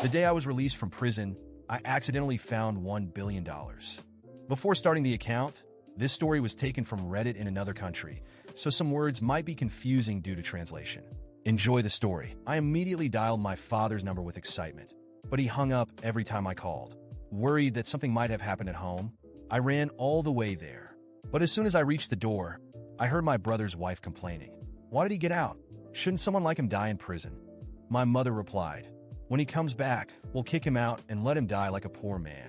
The day I was released from prison, I accidentally found $1 billion. Before starting the account, this story was taken from Reddit in another country, so some words might be confusing due to translation. Enjoy the story. I immediately dialed my father's number with excitement, but he hung up every time I called. Worried that something might have happened at home, I ran all the way there. But as soon as I reached the door, I heard my brother's wife complaining. Why did he get out? Shouldn't someone like him die in prison? My mother replied, when he comes back, we'll kick him out and let him die like a poor man.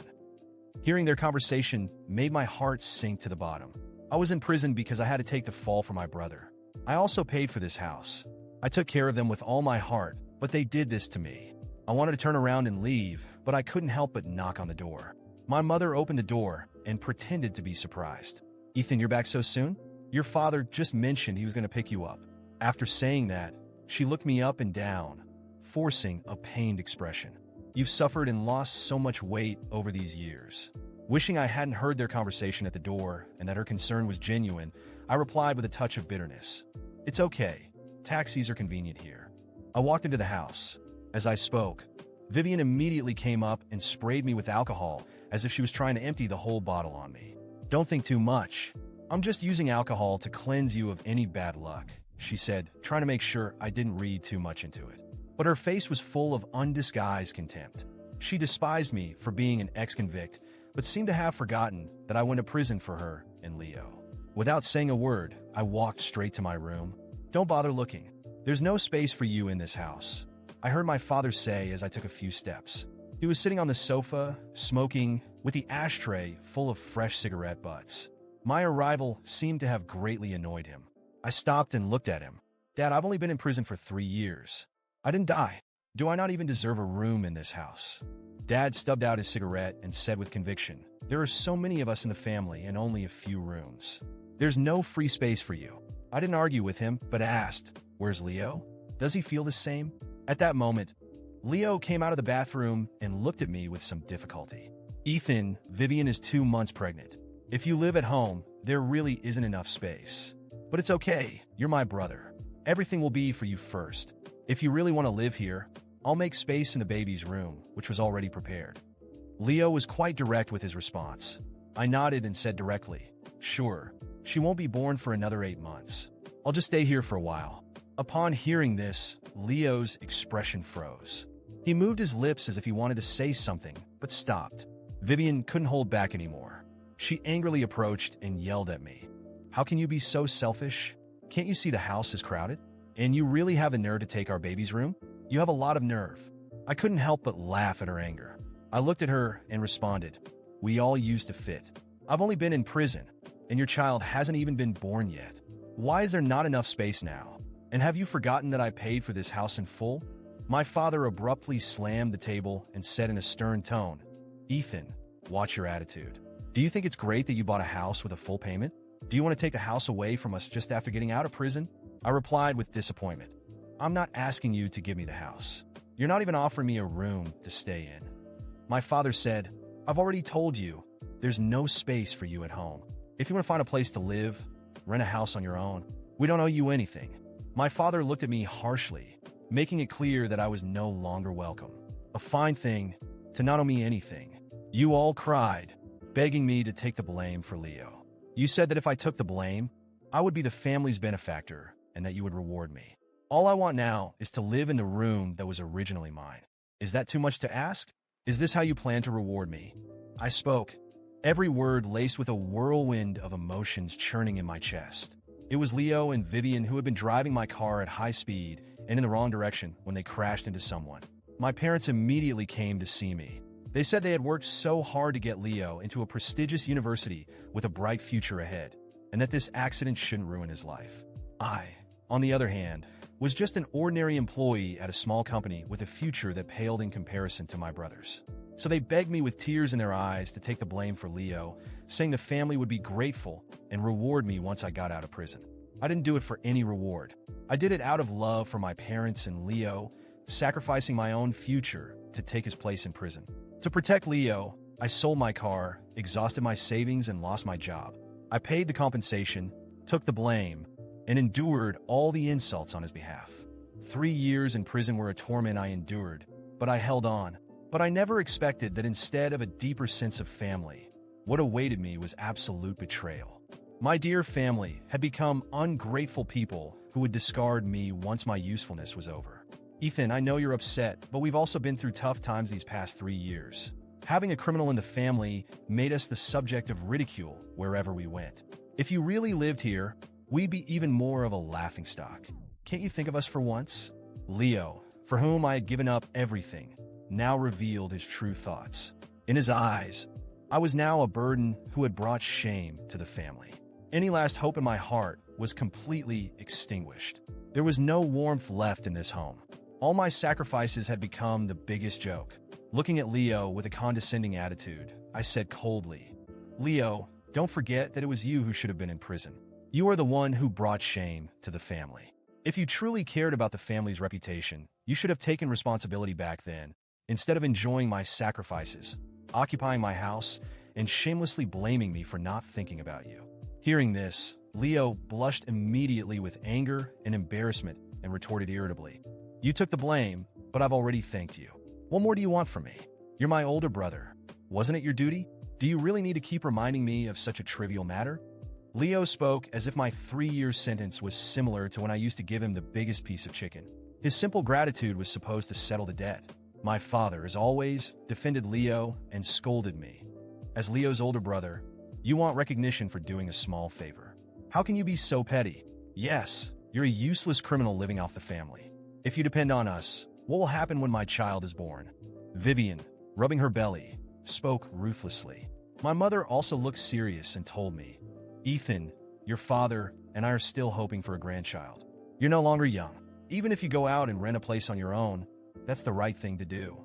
Hearing their conversation made my heart sink to the bottom. I was in prison because I had to take the fall for my brother. I also paid for this house. I took care of them with all my heart, but they did this to me. I wanted to turn around and leave, but I couldn't help but knock on the door. My mother opened the door and pretended to be surprised. Ethan, you're back so soon? Your father just mentioned he was going to pick you up. After saying that, she looked me up and down, forcing a pained expression. You've suffered and lost so much weight over these years. Wishing I hadn't heard their conversation at the door and that her concern was genuine, I replied with a touch of bitterness. It's okay. Taxis are convenient here. I walked into the house. As I spoke, Vivian immediately came up and sprayed me with alcohol as if she was trying to empty the whole bottle on me. Don't think too much. I'm just using alcohol to cleanse you of any bad luck, she said, trying to make sure I didn't read too much into it. But her face was full of undisguised contempt. She despised me for being an ex-convict, but seemed to have forgotten that I went to prison for her and Leo. Without saying a word, I walked straight to my room. Don't bother looking. There's no space for you in this house, I heard my father say as I took a few steps. He was sitting on the sofa, smoking, with the ashtray full of fresh cigarette butts. My arrival seemed to have greatly annoyed him. I stopped and looked at him. Dad, I've only been in prison for 3 years. I didn't die. Do I not even deserve a room in this house? Dad stubbed out his cigarette and said with conviction, there are so many of us in the family and only a few rooms. There's no free space for you. I didn't argue with him, but asked, where's Leo? Does he feel the same? At that moment, Leo came out of the bathroom and looked at me with some difficulty. Ethan, Vivian is 2 months pregnant. If you live at home, there really isn't enough space. But it's okay, you're my brother. Everything will be for you first. If you really want to live here, I'll make space in the baby's room, which was already prepared. Leo was quite direct with his response. I nodded and said directly, sure, she won't be born for another 8 months. I'll just stay here for a while. Upon hearing this, Leo's expression froze. He moved his lips as if he wanted to say something, but stopped. Vivian couldn't hold back anymore. She angrily approached and yelled at me. How can you be so selfish? Can't you see the house is crowded? And you really have the nerve to take our baby's room? You have a lot of nerve. I couldn't help but laugh at her anger. I looked at her and responded, we all used to fit. I've only been in prison, and your child hasn't even been born yet. Why is there not enough space now? And have you forgotten that I paid for this house in full? My father abruptly slammed the table and said in a stern tone, Ethan, watch your attitude. Do you think it's great that you bought a house with a full payment? Do you want to take the house away from us just after getting out of prison? I replied with disappointment. I'm not asking you to give me the house. You're not even offering me a room to stay in. My father said, I've already told you, there's no space for you at home. If you want to find a place to live, rent a house on your own. We don't owe you anything. My father looked at me harshly, making it clear that I was no longer welcome. A fine thing to not owe me anything. You all cried, begging me to take the blame for Leo. You said that if I took the blame, I would be the family's benefactor and that you would reward me. All I want now is to live in the room that was originally mine. Is that too much to ask? Is this how you plan to reward me? I spoke, every word laced with a whirlwind of emotions churning in my chest. It was Leo and Vivian who had been driving my car at high speed and in the wrong direction when they crashed into someone. My parents immediately came to see me. They said they had worked so hard to get Leo into a prestigious university with a bright future ahead, and that this accident shouldn't ruin his life. I, on the other hand, was just an ordinary employee at a small company with a future that paled in comparison to my brother's. So they begged me with tears in their eyes to take the blame for Leo, saying the family would be grateful and reward me once I got out of prison. I didn't do it for any reward. I did it out of love for my parents and Leo, sacrificing my own future to take his place in prison. To protect Leo, I sold my car, exhausted my savings, and lost my job. I paid the compensation, took the blame, and endured all the insults on his behalf. 3 years in prison were a torment I endured, but I held on. But I never expected that instead of a deeper sense of family, what awaited me was absolute betrayal. My dear family had become ungrateful people who would discard me once my usefulness was over. Ethan, I know you're upset, but we've also been through tough times these past 3 years. Having a criminal in the family made us the subject of ridicule wherever we went. If you really lived here, we'd be even more of a laughingstock. Can't you think of us for once? Leo, for whom I had given up everything, now revealed his true thoughts. In his eyes, I was now a burden who had brought shame to the family. Any last hope in my heart was completely extinguished. There was no warmth left in this home. All my sacrifices had become the biggest joke. Looking at Leo with a condescending attitude, I said coldly, "Leo, don't forget that it was you who should have been in prison. You are the one who brought shame to the family. If you truly cared about the family's reputation, you should have taken responsibility back then, instead of enjoying my sacrifices, occupying my house, and shamelessly blaming me for not thinking about you." Hearing this, Leo blushed immediately with anger and embarrassment and retorted irritably, "You took the blame, but I've already thanked you. What more do you want from me? You're my older brother. Wasn't it your duty? Do you really need to keep reminding me of such a trivial matter?" Leo spoke as if my 3-year sentence was similar to when I used to give him the biggest piece of chicken. His simple gratitude was supposed to settle the debt. My father, as always, defended Leo and scolded me. As Leo's older brother, you want recognition for doing a small favor. How can you be so petty? Yes, you're a useless criminal living off the family. If you depend on us, what will happen when my child is born? Vivian, rubbing her belly, spoke ruthlessly. My mother also looked serious and told me, "Ethan, your father and I are still hoping for a grandchild. You're no longer young. Even if you go out and rent a place on your own, that's the right thing to do."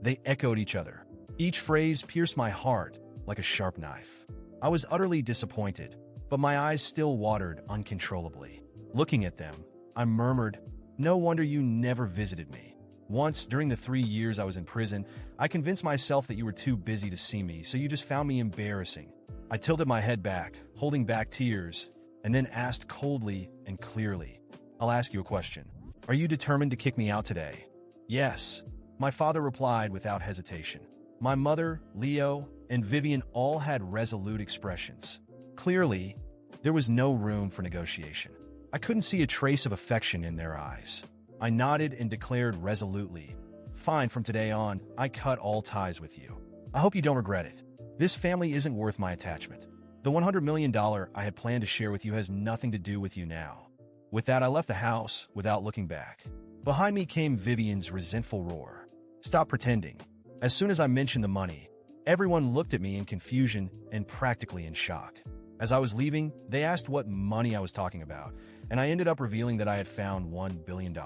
They echoed each other. Each phrase pierced my heart like a sharp knife. I was utterly disappointed, but my eyes still watered uncontrollably. Looking at them, I murmured, "No wonder you never visited me. Once, during the 3 years I was in prison, I convinced myself that you were too busy to see me, so you just found me embarrassing." I tilted my head back, holding back tears, and then asked coldly and clearly, "I'll ask you a question. Are you determined to kick me out today?" "Yes," my father replied without hesitation. My mother, Leo, and Vivian all had resolute expressions. Clearly, there was no room for negotiation. I couldn't see a trace of affection in their eyes. I nodded and declared resolutely, "Fine, from today on, I cut all ties with you. I hope you don't regret it. This family isn't worth my attachment. The $100 million I had planned to share with you has nothing to do with you now." With that, I left the house without looking back. Behind me came Vivian's resentful roar. "Stop pretending." As soon as I mentioned the money, everyone looked at me in confusion and practically in shock. As I was leaving, they asked what money I was talking about, and I ended up revealing that I had found $1 billion.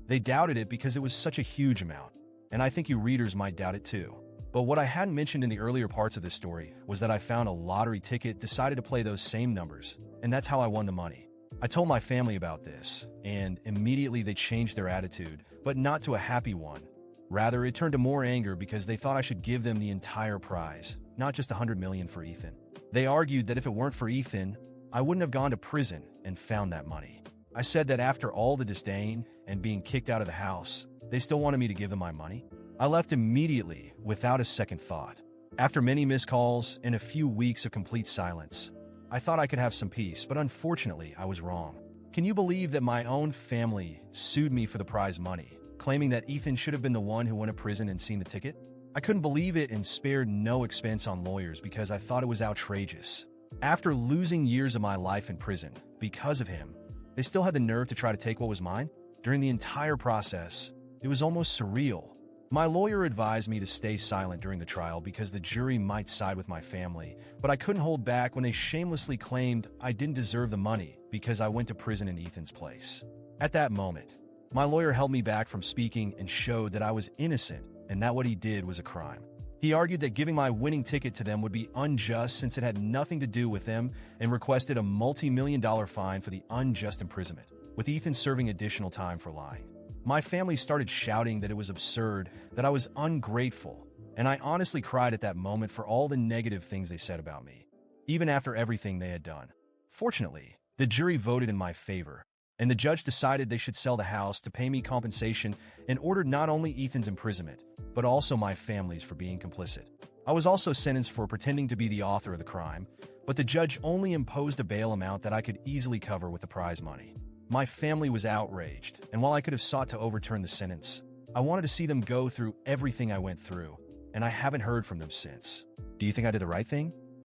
They doubted it because it was such a huge amount, and I think you readers might doubt it too. But what I hadn't mentioned in the earlier parts of this story was that I found a lottery ticket, decided to play those same numbers, and that's how I won the money. I told my family about this, and immediately they changed their attitude, but not to a happy one. Rather, it turned to more anger because they thought I should give them the entire prize, not just $100 million for Ethan. They argued that if it weren't for Ethan, I wouldn't have gone to prison and found that money. I said that after all the disdain and being kicked out of the house, they still wanted me to give them my money. I left immediately without a second thought. After many missed calls and a few weeks of complete silence, I thought I could have some peace, but unfortunately, I was wrong. Can you believe that my own family sued me for the prize money, claiming that Ethan should have been the one who went to prison and seen the ticket? I couldn't believe it and spared no expense on lawyers because I thought it was outrageous. After losing years of my life in prison because of him, they still had the nerve to try to take what was mine? During the entire process, it was almost surreal. My lawyer advised me to stay silent during the trial because the jury might side with my family, but I couldn't hold back when they shamelessly claimed I didn't deserve the money because I went to prison in Ethan's place. At that moment, my lawyer held me back from speaking and showed that I was innocent and that what he did was a crime. He argued that giving my winning ticket to them would be unjust since it had nothing to do with them and requested a multi-million-dollar fine for the unjust imprisonment, with Ethan serving additional time for lying. My family started shouting that it was absurd, that I was ungrateful, and I honestly cried at that moment for all the negative things they said about me, even after everything they had done. Fortunately, the jury voted in my favor, and the judge decided they should sell the house to pay me compensation and ordered not only Ethan's imprisonment, but also my family's for being complicit. I was also sentenced for pretending to be the author of the crime, but the judge only imposed a bail amount that I could easily cover with the prize money. My family was outraged, and while I could have sought to overturn the sentence, I wanted to see them go through everything I went through, and I haven't heard from them since. Do you think I did the right thing?